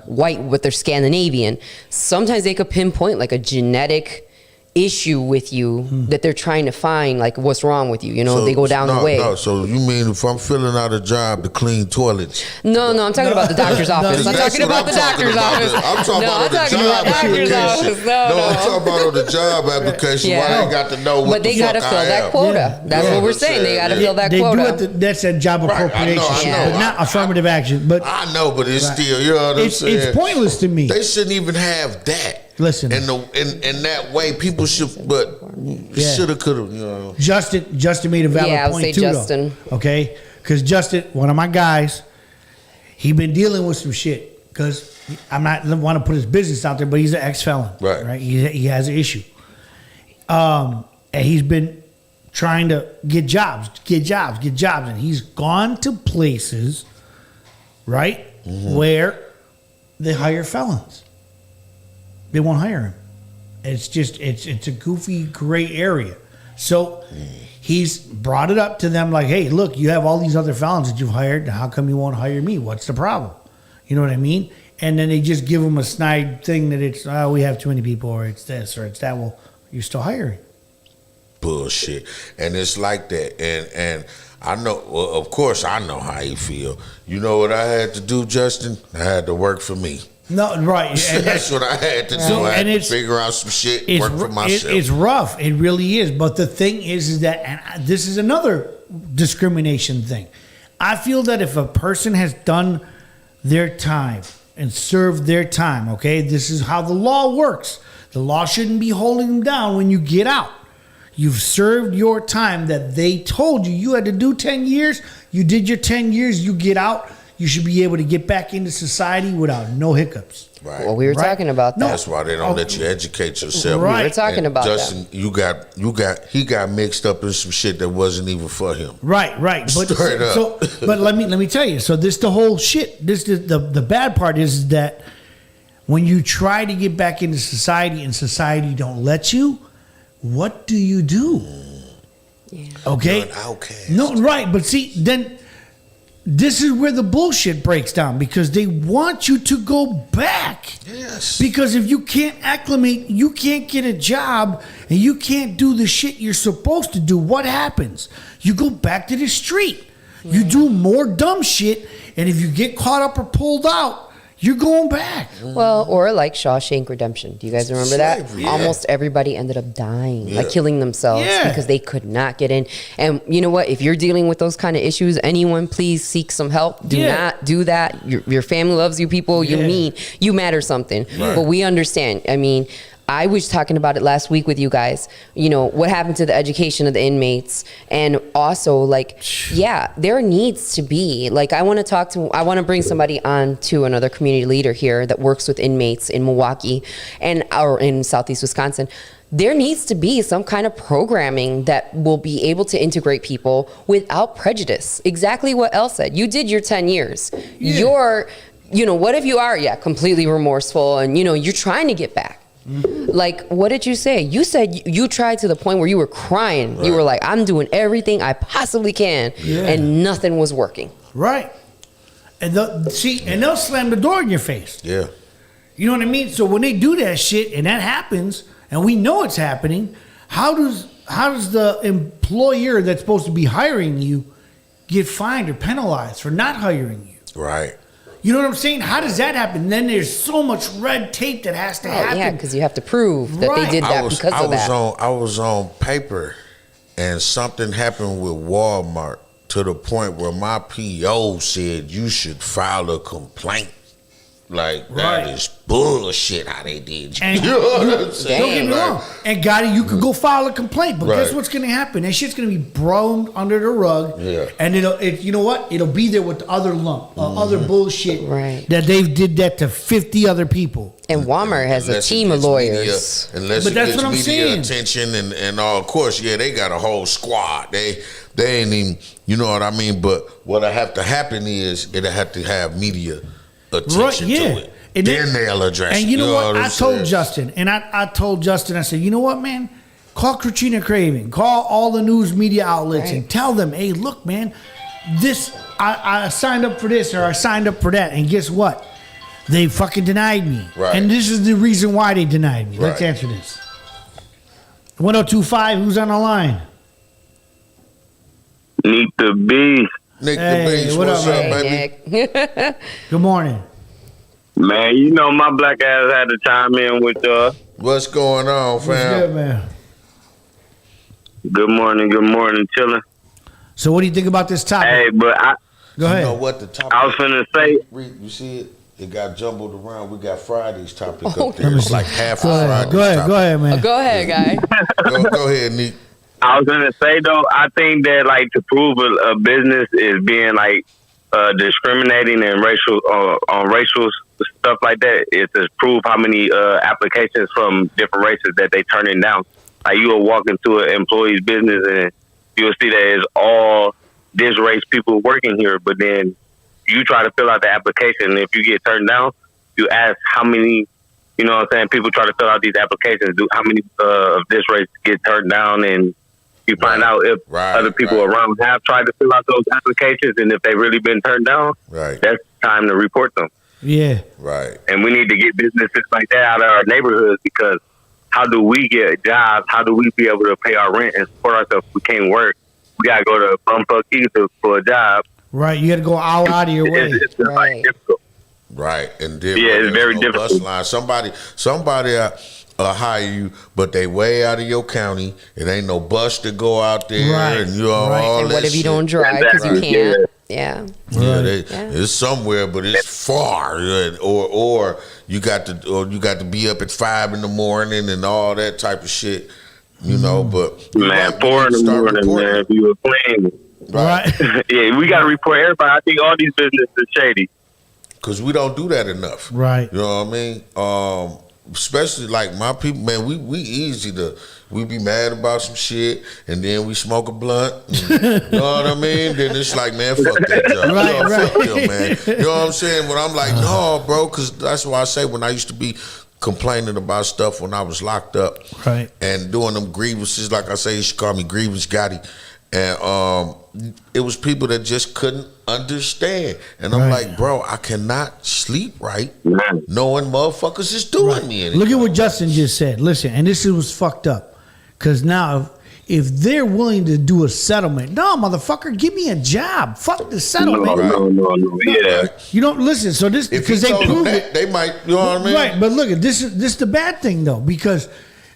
white but they're Scandinavian, sometimes they could pinpoint like a genetic issue with you that they're trying to find, like what's wrong with you. So, they go down the way. No, so you mean if I'm filling out a job to clean toilets? No, I'm talking about the doctor's office. I'm talking about the doctor's office. I'm talking about the job application. No, I'm talking about on the job application. Why they got to know what but they got to fill that quota. That's what we're saying. They got to fill that quota. That's a job appropriation, but not affirmative action. But I know, but it's still, you know what I'm saying? It's pointless to me. They shouldn't even have that. Listen, in that way, people should, but shoulda, coulda. Justin made a valid point too, Justin. Though. Okay, because Justin, one of my guys, he been dealing with some shit. Because I'm not want to put his business out there, but he's an ex-felon, right? He has an issue, and he's been trying to get jobs, and he's gone to places, right, where they hire felons. They won't hire him. It's just it's a goofy gray area. So he's brought it up to them like, hey, look, you have all these other felons that you've hired. How come you won't hire me? What's the problem? You know what I mean? and then they just give them a snide thing that it's we have too many people, or it's this or it's that. Well, you're still hiring. Bullshit, and it's like that, and I know. Well, of course, I know how you feel. You know what I had to do, Justin? I had to work for me. No, right. And that's what I had to do. I had to figure out some shit, work for myself. It's rough. It really is. But the thing is that, and this is another discrimination thing. I feel that if a person has done their time and served their time, okay, this is how the law works. The law shouldn't be holding them down when you get out. You've served your time that they told you had to do 10 years. You did your 10 years, you get out. You should be able to get back into society without no hiccups. Right. Well, we were talking about that. That's why they don't let you educate yourself. Right. We were talking about Justin, that. he got mixed up in some shit that wasn't even for him. Right. But straight up. But let me tell you. So this the whole shit. This the bad part is that when you try to get back into society and society don't let you, what do you do? Yeah. Okay. You're an outcast. No, right. But see, then this is where the bullshit breaks down because they want you to go back. Yes. Because if you can't acclimate, you can't get a job, and you can't do the shit you're supposed to do, what happens? You go back to the street. Right. You do more dumb shit, and if you get caught up or pulled out, you're going back. Well, or like Shawshank Redemption. Do you guys remember that? Yeah. Almost everybody ended up dying, like killing themselves because they could not get in. And you know what? If you're dealing with those kind of issues, anyone, please seek some help. Do not do that. Your family loves you, people. You matter something. Right. But we understand. I mean, I was talking about it last week with you guys, you know, what happened to the education of the inmates. And also, like, there needs to be, like, I want to bring somebody on to another community leader here that works with inmates in Milwaukee or in Southeast Wisconsin. There needs to be some kind of programming that will be able to integrate people without prejudice. Exactly what Elle said. You did your 10 years. You're, what if you are, completely remorseful and, you're trying to get back? Like, what did you say? You said you tried to the point where you were crying. Right. You were like, I'm doing everything I possibly can, and nothing was working. Right. And they'll slam the door in your face. Yeah. You know what I mean? So when they do that shit and that happens, and we know it's happening, how does the employer that's supposed to be hiring you get fined or penalized for not hiring you? Right. You know what I'm saying? How does that happen? Then there's so much red tape that has to happen. Yeah, because you have to prove that they did that because of that. I was on paper, and something happened with Walmart to the point where my PO said you should file a complaint. Like, that is bullshit how they did you. And you know what I'm saying? Don't get me wrong. And Gotti, you could go file a complaint, but guess what's going to happen? That shit's going to be thrown under the rug. Yeah. And you know what? It'll be there with the other other bullshit that they did that to 50 other people. And Walmart has a team of lawyers. Unless it gets media attention and of course, they got a whole squad. They ain't even, you know what I mean? But what'll have to happen is it'll have to have media attention to it. And then they'll address it. And you know what? I told Justin, I said, you know what, man? Call Katrina Craven, call all the news media outlets and tell them, hey, look, man, I signed up for this or I signed up for that. And guess what? They fucking denied me. Right. And this is the reason why they denied me. Let's answer this. 1025, who's on the line? Nick the Beast. Nick the Beast, what's up, baby? Good morning. Man, you know my black ass had to chime in with what's going on, fam? What's good, man? Good morning, chilling. So what do you think about this topic? Hey, but go ahead. You know what the topic I was finna say. You see it? It got jumbled around. We got Friday's topic up there. It's like half of Friday's Go ahead, topic. man. Go ahead, guy. Go ahead, Nick. I was gonna say though, I think that like to prove a business is being like discriminating and racial on racial stuff like that is to prove how many applications from different races that they turning down. Like you will walk into an employee's business and you'll see that it's all this race people working here, but then you try to fill out the application. And if you get turned down, you ask how many. You know what I'm saying? People try to fill out these applications. How many of this race get turned down and you find out if other people around have tried to fill out those applications, and if they've really been turned down, that's time to report them. Yeah. Right. And we need to get businesses like that out of our neighborhoods because how do we get jobs? How do we be able to pay our rent and support ourselves if we can't work? We got to go to bumfuck either for a job. Right. You got to go out of your way. It's just like difficult. Right. And then it's very difficult. Bus line. Somebody hire you, but they way out of your county. It ain't no bus to go out there. Right. And you know, all And that what if you shit. don't drive because you can't? Yeah. It's somewhere, but it's far. Or you got to be up at 5 a.m. and all that type of shit. You know, but 4 in the morning, man. If you were playing, Right. yeah, we got to report everybody. I think all these businesses are shady because we don't do that enough. Right. You know what I mean? Especially like my people, man. We easy to. We be mad about some shit, and then we smoke a blunt. And, you know what I mean? Then it's like, man, fuck that job. Right. Fuck them, man. You know what I'm saying? But I'm like, no, bro, because that's why I say when I used to be complaining about stuff when I was locked up, Right. and doing them grievances, like I say, you should call me Grievance Gotti. And it was people that just couldn't understand. And I'm Right. like, bro, I cannot sleep right knowing motherfuckers is doing me anything. Look at what Justin just said. Listen, and this was fucked up. Because now, if they're willing to do a settlement, no, motherfucker, give me a job. Fuck the settlement. No. Yeah. You don't listen. So this If because you they told them prove that, it. they might, you know what I mean? Right, but look, this is the bad thing though, because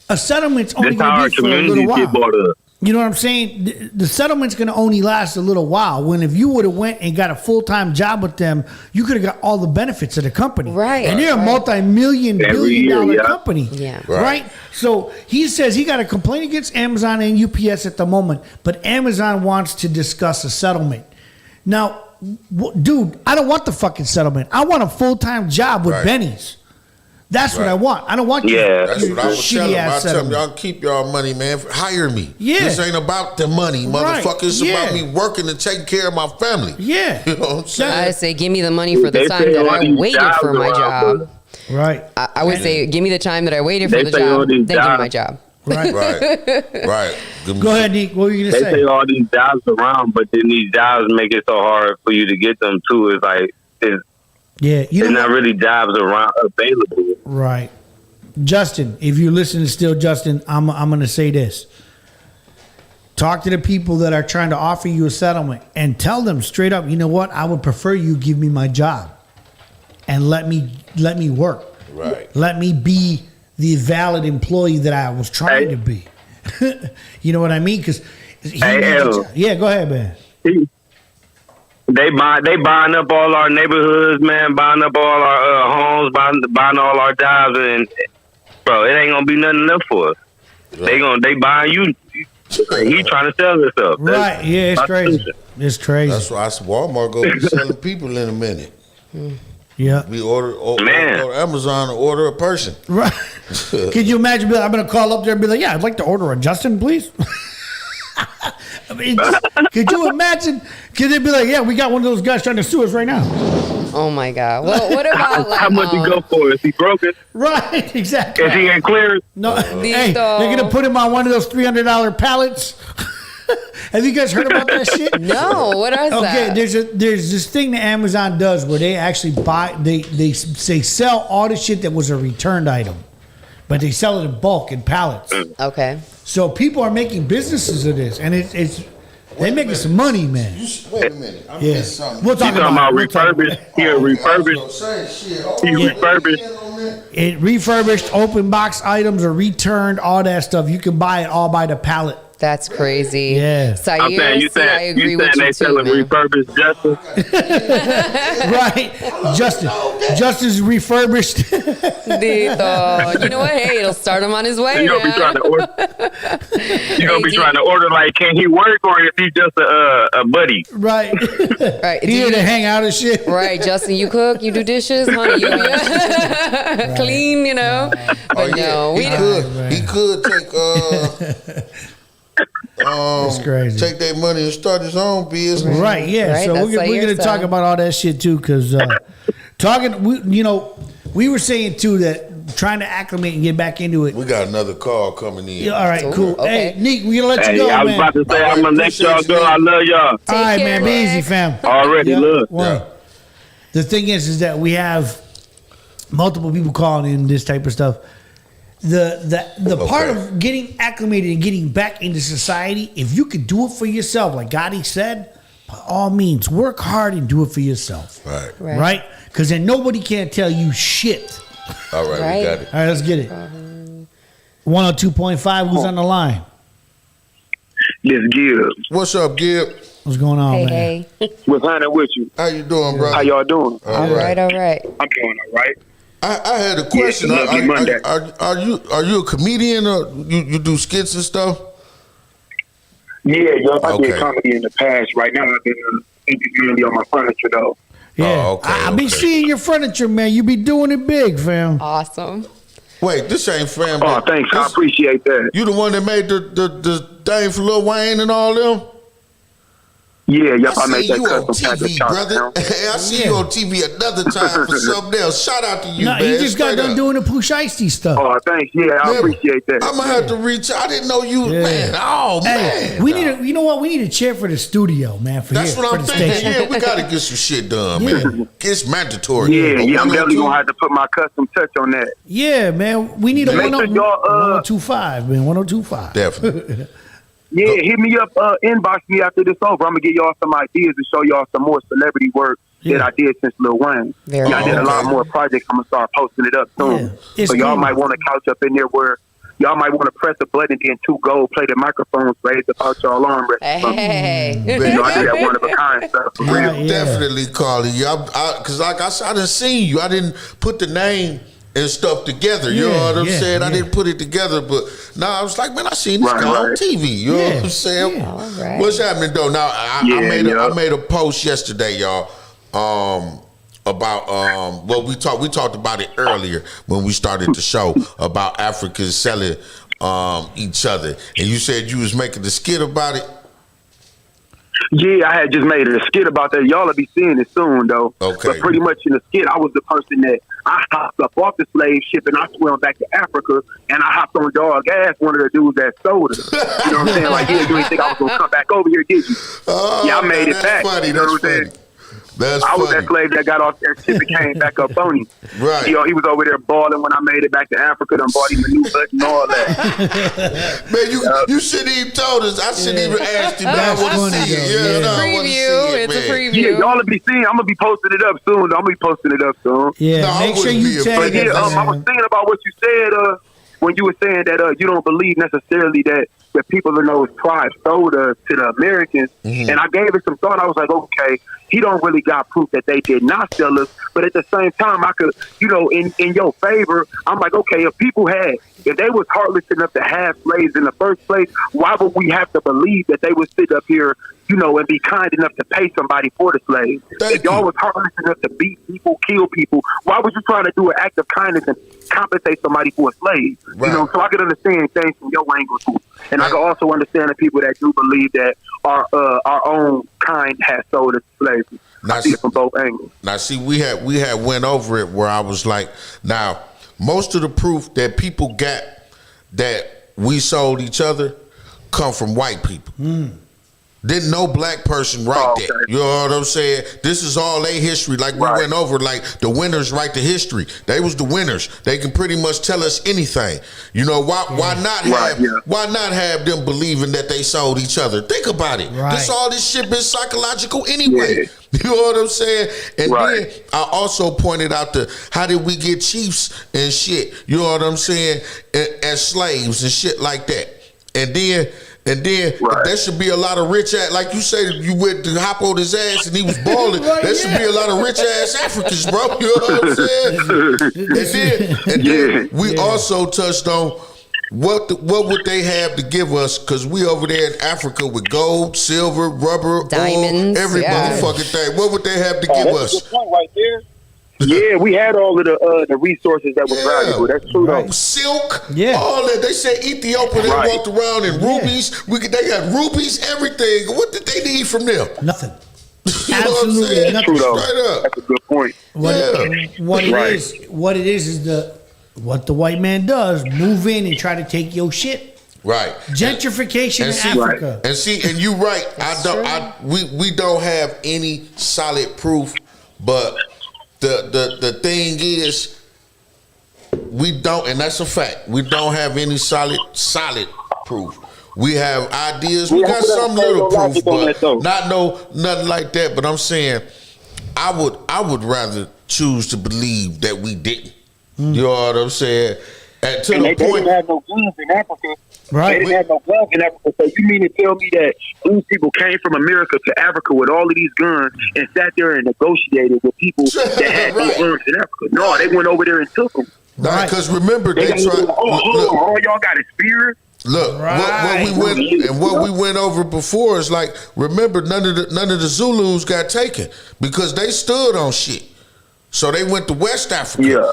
a settlement's only That's how going our to be for a community little get while. bought up. You know what I'm saying? The settlement's going to only last a little while. When if you would have went and got a full-time job with them, you could have got all the benefits of the company. Right. And they're a multi-million, Every year, billion-dollar yeah. company. Yeah. Right. So he says he got a complaint against Amazon and UPS at the moment, but Amazon wants to discuss a settlement. Now, dude, I don't want the fucking settlement. I want a full-time job with Right. Benny's. That's what Right. I want. I don't want Yeah. That's what I was telling them. I shitty-ass tell them, settlement. y'all keep y'all money, man. Hire me. Yeah. This ain't about the money, Right. motherfucker. It's Yeah. about me working and taking care of my family. Yeah. You know what I'm saying? I say, give me the money for the They time say that all I these waited for jobs my around, job. Right. I would say, give me the time that I waited for They the say all job. these Then give me jobs- my job. Right. Right. Go ahead, Nick. What were you They going to say say? all these jobs around, but then these jobs make it so hard for you to get them too. It's like it's Yeah. You there's know not what? really jobs around available. Right. Justin, if you're listening still, Justin, I'm going to say this. Talk to the people that are trying to offer you a settlement and tell them straight up, you know what? I would prefer you give me my job and let me work. Right. Let me be the valid employee that I was trying to be. You know what I mean? Because yeah, go ahead, man. They buying up all our neighborhoods, man. Buying up all our homes, buying all our jobs, and bro, it ain't gonna be nothing left for us. Right. They buying you. He trying to sell himself. Right? Yeah, it's crazy. It's crazy. That's why I said Walmart go be selling people in a minute. Yeah. We order Amazon to order a person. Right. Could you imagine? I'm going to call up there and be like, "Yeah, I'd like to order a Justin, please." I mean, could you imagine? Could they be like, "Yeah, we got one of those guys trying to sue us right now"? Oh my God. Well, what about like How much he go for? Is he broken? Right. Exactly. Is he ain't cleared? No. Hey, Listo. they're gonna put him on one of those $300 pallets. Have you guys heard about that shit? No, what is Okay, that? there's this thing that Amazon does where they actually buy they sell all the shit that was a returned item, but they sell it in bulk in pallets. Okay. So people are making businesses of this, and it's they making some money, man. Wait a minute. I Yeah, missed something. we'll talk You talking about we'll talk about refurbished? He a refurbished. He refurbished. it. Refurbished, open box items are returned, all that stuff. You can buy it all by the pallet. That's crazy. Yeah. Sayer, I'm saying you see, I said agree with they you too, selling man. refurbished Justin. Right, Justin's refurbished. Dito. You know what? Hey, it'll start him on his way. You gonna be man. trying to order. You gonna be trying to order like, can he work or is he just a buddy? Right, Right. he here to hang out and shit. Right, Justin, you cook, you do dishes, honey, you clean, you know. But no, we don't. He could take That's crazy. take their money and start his own business. Right, yeah. Right, So that's we're like going to your talk style. about all that shit too, because we were saying too that trying to acclimate and get back into it. We got another call coming in. Yeah, all right, Ooh, cool. okay. Hey, Nick, we're gonna let you Hey, go, I was man. about to say I'm gonna let y'all Appreciate go. you. I love y'all All right, care, man. Be Nick. easy, fam. already. Yeah, Look, one. Yeah. the thing is that we have multiple people calling in this type of stuff. The part of getting acclimated and getting back into society, if you could do it for yourself, like Gotti said, by all means, work hard and do it for yourself. Right? Because then nobody can tell you shit. All right, we got it. All right, let's get it. 102.5, who's on the line? This Gib. What's up, Gib? What's going on, man? Hey. What's happening with you? How you doing, bro? How y'all doing? All right. I'm doing all right. I had a question. Are you a comedian or you do skits and stuff? Yeah, I did comedy in the past. Right now, I've been mainly on my furniture, though. Yeah, I be seeing your furniture, man. You be doing it big, fam. Awesome. Wait, this ain't fam. Oh, thanks. I appreciate that. You the one that made the thing for Lil Wayne and all them? Yeah, I made that you on custom TV, brother. I see you on TV another time for something else. Shout out to you, man. He just got done doing the Pooh Shiesty stuff. Oh, thanks. Yeah, I appreciate that. I'm gonna have to reach. I didn't know you, man. Oh, man. We need you know what? We need a chair for the studio, man. That's what I'm thinking. Yeah, we gotta get some shit done, man. It's mandatory. Yeah, I'm definitely gonna have to put my custom touch on that. Yeah, man. We need a 1025, man. 1025. Definitely. Yeah, hit me up, inbox me after this over. I'm gonna give y'all some ideas and show y'all some more celebrity work that I did since Lil Wayne. I did a lot more projects. I'm gonna start posting it up soon. So y'all might want to couch up in there where y'all might want to press a button and then 2 gold plated microphones raised about y'all arm rest. Hey. I did that one of a kind stuff. For real. Definitely calling you. Because like I said, I didn't see you. I didn't put the name and stuff together. You know what I'm saying? I didn't put it together, but now I was like, man, I seen this guy on TV. You know what I'm saying? Yeah. All right. What's happening though? Now I made a post yesterday, y'all, about we talked about it earlier when we started the show about Africans selling each other, and you said you was making the skit about it. Yeah, I had just made a skit about that. Y'all will be seeing it soon, though. Okay. But pretty much in the skit, I was the person that I hopped up off the slave ship and I swam back to Africa and I hopped on dog ass, one of the dudes that sold it. You know what I'm saying? Like, yeah, you didn't think I was going to come back over here, did you? I made it back. Funny. You know what I'm saying? I was that slave that got off that ship and came back up on him. Right. You know, he was over there balling when I made it back to Africa. Done bought him a new butt and all that. Man, you shouldn't even told us. I shouldn't even ask him. I want to see it. It's a preview. Yeah, y'all will be seeing. I'm gonna be posting it up soon. I'm gonna be posting it up soon. Yeah, make sure you tag us. I was thinking about what you said when you were saying that you don't believe necessarily that people in those tribes sold us to the Americans. Mm-hmm. And I gave it some thought. I was like, okay, he don't really got proof that they did not sell us. But at the same time, I could, in your favor, I'm like, okay, if they was heartless enough to have slaves in the first place, why would we have to believe that they would sit up here, and be kind enough to pay somebody for the slaves? If y'all was heartless enough to beat people, kill people, why was you trying to do an act of kindness and compensate somebody for a slave? Right. So I could understand things from your angle too. And I can also understand the people that do believe that our own kind has sold us slaves. I see it from both angles. Now, see, we had went over it where I was like, now, most of the proof that people got that we sold each other come from white people. Didn't no black person write that. You know what I'm saying? This is all their history. Like we went over, like the winners write the history. They was the winners. They can pretty much tell us anything. Why not have them believing that they sold each other? Think about it. Right. All this shit been psychological anyway. Yeah. You know what I'm saying? And then I also pointed out how did we get chiefs and shit? You know what I'm saying? As slaves and shit like that. And then there should be a lot of rich ass, like you said, you went to hop on his ass and he was balling. There should be a lot of rich ass Africans, bro. You know what I'm saying? And then we also touched on what would they have to give us? Because we over there in Africa with gold, silver, rubber, diamonds, oil, every motherfucking thing. What would they have to give us? That's a good point right there. Yeah, we had all of the resources that was valuable. That's true, though. Silk, all that. They said Ethiopia, they walked around in rubies. They got rubies, everything. What did they need from them? Nothing. Absolutely nothing. True, though. That's a good point. What it is what the white man does, move in and try to take your shit. Right. Gentrification in Africa. And you right. We don't have any solid proof, but the thing is, we don't, and that's a fact. We don't have any solid proof. We have ideas. We got some little proof, but nothing like that. But I'm saying, I would rather choose to believe that we didn't. You know what I'm saying? And they didn't have no guns in Africa. Right. They didn't have no guns in Africa. So you mean to tell me that these people came from America to Africa with all of these guns and sat there and negotiated with people that had no guns in Africa? No, they went over there and took them. Right, because remember they tried. All y'all got is spears. Look, what we went over before is like, remember none of the Zulus got taken because they stood on shit. So they went to West Africa. Yeah.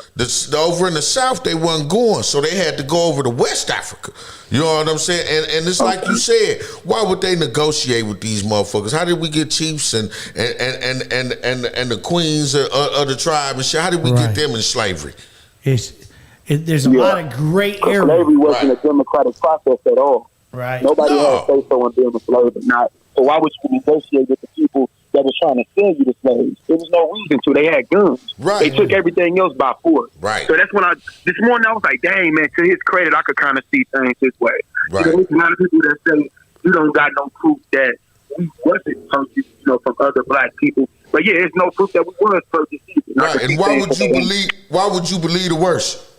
Over in the South, they wasn't going, so they had to go over to West Africa. You know what I'm saying? And it's like you said, why would they negotiate with these motherfuckers? How did we get chiefs and the queens of the tribe and shit? How did we get them in slavery? There's a lot of gray area. Slavery wasn't a democratic process at all. Right. Nobody had say so in being a slave, but not. So why would you negotiate with the people that was trying to sell you the slaves? There was no reason to. They had guns. Right. They took everything else by force. Right. So that's when this morning I was like, dang, man, to his credit, I could kind of see things this way. Right. There's a lot of people that say you don't got no proof that we wasn't purchased, from other black people. But yeah, there's no proof that we was purchased either. Right. And why would you believe the worst?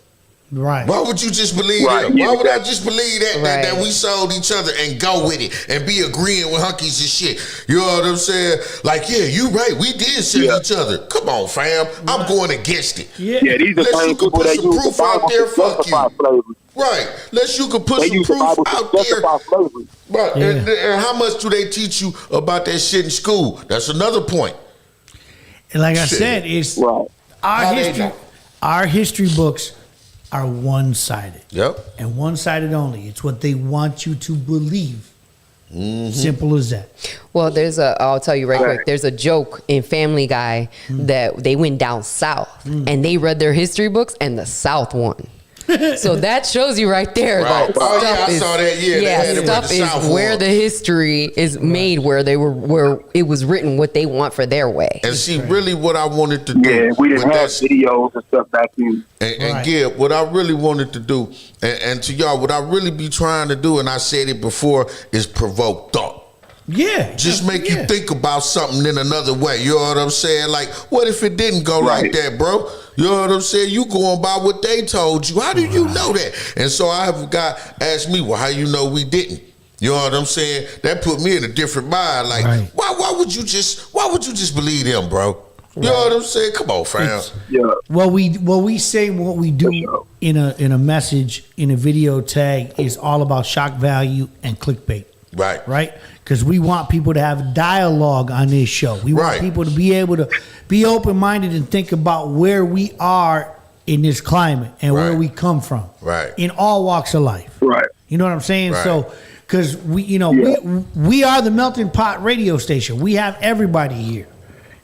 Right. Why would you just believe that? Why would I just believe that we sold each other and go with it and be agreeing with hunkies and shit? You know what I'm saying? Like, yeah, you right. We did sell each other. Come on, fam. I'm going against it. Yeah, these are unless you can put some proof out there, fuck you. Slavery. Right. Unless you can put some proof out there. Right. Yeah. And how much do they teach you about that shit in school? That's another point. And like I said, it's our history books are one-sided. Yep. And one-sided only. It's what they want you to believe. Mm-hmm. Simple as that. Well, I'll tell you right quick, there's a joke in Family Guy that they went down south and they read their history books and the South won. So that shows you right there that I saw that. Stuff is where the history is made, where it was written what they want for their way. And see, really, what I wanted to do. Yeah, we didn't have videos and stuff back then. And Gib, what I really wanted to do, and to y'all, what I really be trying to do, and I said it before, is provoke thought. Yeah. Just make you think about something in another way. You know what I'm saying? Like, what if it didn't go like that, bro? You know what I'm saying? You going by what they told you. How do you know that? And so I have got asked me, well, how you know we didn't? You know what I'm saying? That put me in a different mind. Like, why would you just believe them, bro? You know what I'm saying? Come on, fam. What we say, what we do in a message, in a video tag is all about shock value and clickbait. Right? Because we want people to have dialogue on this show. We want people to be able to be open-minded and think about where we are in this climate and where we come from. Right. In all walks of life. Right. You know what I'm saying? Right. So, because we are the melting pot radio station. We have everybody here.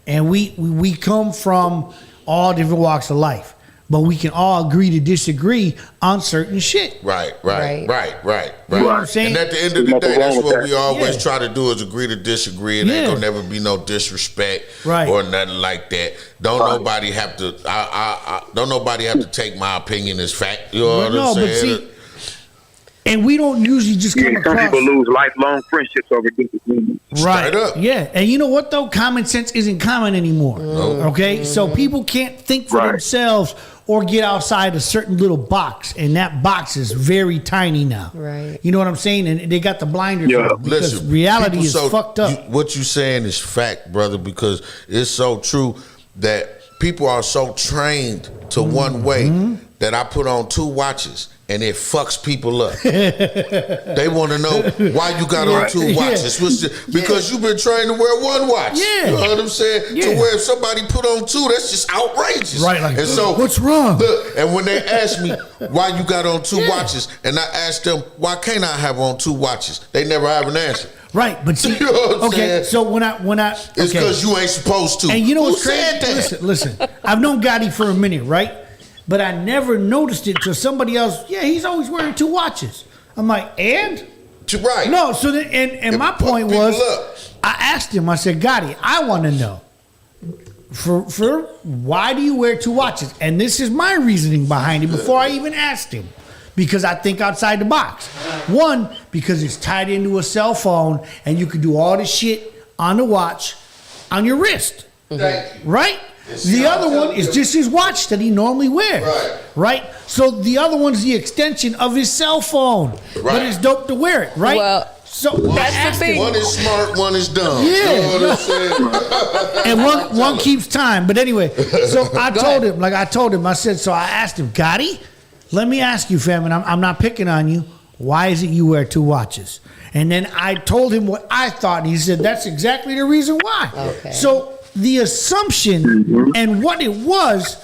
And we come from all different walks of life. But we can all agree to disagree on certain shit. Right. You know what I'm saying? And at the end of the day, that's what we always try to do is agree to disagree. And ain't gonna never be no disrespect or nothing like that. Don't nobody have to take my opinion as fact. You know what I'm saying? And we don't usually just come across. Some people lose lifelong friendships over disagreements. Right. Straight up. Yeah. And you know what though? Common sense isn't common anymore. Okay? So people can't think for themselves or get outside a certain little box. And that box is very tiny now. Right. You know what I'm saying? And they got the blinders on because reality is fucked up. What you saying is fact, brother, because it's so true that people are so trained to one way that I put on 2 watches. And it fucks people up. They want to know why you got on 2 watches. Because you've been trained to wear 1 watch. Yeah. You know what I'm saying? To where if somebody put on 2, that's just outrageous. Right. Like, and so, what's wrong? Look, and when they ask me why you got on 2 watches, and I ask them, why can't I have on 2 watches? They never have an answer. Right, but see, you know what I'm saying? So when I it's because you ain't supposed to. And you know Who what's crazy? said that? Listen. I've known Gotti for a minute, right? But I never noticed it till somebody else. Yeah, he's always wearing 2 watches. I'm like, and? Right. No. So then, and my point was, I asked him. I said, Gotti, I want to know. for why do you wear 2 watches? And this is my reasoning behind it before I even asked him. Because I think outside the box. 1, because it's tied into a cell phone and you can do all this shit on the watch on your wrist. Right? The other one is just his watch that he normally wears. Right? So the other one's the extension of his cell phone. But it's dope to wear it, right? Well, so that's the thing. One is smart, one is dumb. Yeah. You know what I'm saying? And one keeps time. But anyway, so I told him, I said, so I asked him, Gotti, let me ask you, fam, and I'm not picking on you. Why is it you wear 2 watches? And then I told him what I thought, and he said, that's exactly the reason why. Okay. So the assumption and what it was,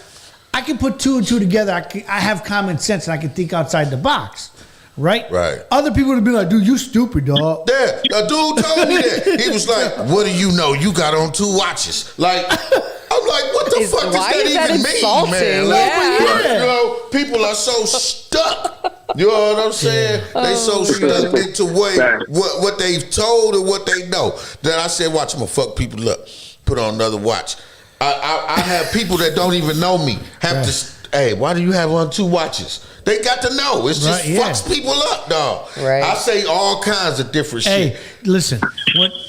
I can put 2 and 2 together. I have common sense, and I can think outside the box. Right? Other people would be like, dude, you stupid, dog. Yeah, a dude told me that. He was like, what do you know? You got on 2 watches. Like, I'm like, what the fuck does that even mean, man? Like, you know, people are so stuck. You know what I'm saying? They so stuck into what they've told and what they know. That I said, watch, I'm gonna fuck people up. Put on another watch. I have people that don't even know me have to. Hey, why do you have on 2 watches? They got to know. It's just fucks people up, dog. Right. I say all kinds of different shit. Hey, listen.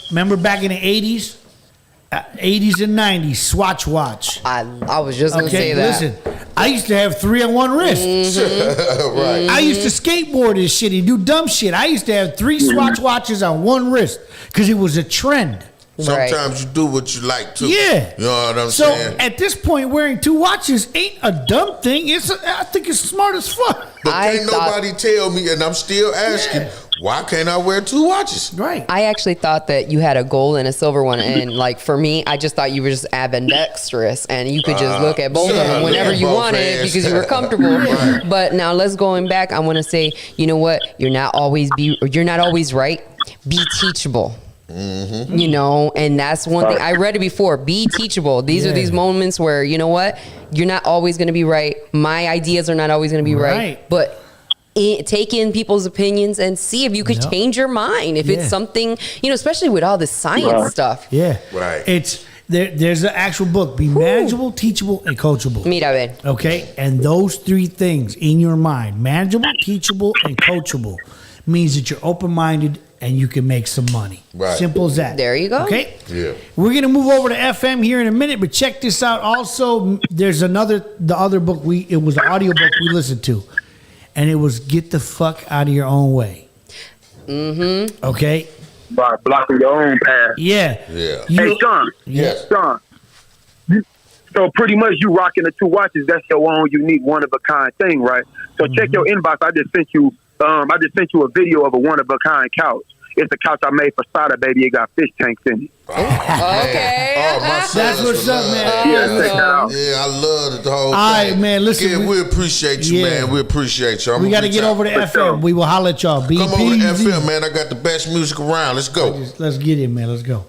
Remember back in the 80s? 80s and 90s, Swatch watch. I was just going to say that. Listen, I used to have 3 on one wrist. Right. I used to skateboard and shit and do dumb shit. I used to have 3 Swatch watches on one wrist because it was a trend. Sometimes you do what you like to. Yeah. You know what I'm saying? So at this point, wearing 2 watches ain't a dumb thing. I think it's smart as fuck. But can't nobody tell me, and I'm still asking, why can't I wear 2 watches? Right. I actually thought that you had a gold and a silver one, and like for me, I just thought you were just ambidextrous, and you could just look at both of them whenever you wanted because you were comfortable. But now let's going back. I want to say, you know what? You're not always right. Be teachable. You know, and that's one thing I read it before. Be teachable. These are these moments where, you know what, you're not always going to be right. My ideas are not always going to be right. But take in people's opinions and see if you could change your mind. If it's something, you know, especially with all this science stuff. Yeah. Right. It's there's an actual book. Be manageable, teachable, and coachable. Mira, ver. Okay. And those 3 things in your mind, manageable, teachable, and coachable, means that you're open-minded and you can make some money. Right. Simple as that. There you go. Okay? Yeah. We're going to move over to FM here in a minute, but check this out. Also, there's the other book it was an audio book we listened to, and it was Get the Fuck Out of Your Own Way. Okay? By blocking your own path. Yeah. Hey, Sean. Yes. Sean. So pretty much you rocking the 2 watches. That's your own unique, one-of-a-kind thing, right? So check your inbox. I just sent you a video of a one-of-a-kind couch. It's a couch I made for Sada, baby. It got fish tanks in it. Okay. Oh, my That's what's up, man. Yeah, check that out. Yeah, I love the whole thing. All right, man, listen, Yeah, we appreciate you, man. We appreciate you. We got to get over to FM. We will holler at y'all. Come over to FM, man. I got the best music around. Let's go. Let's get it, man. Let's go.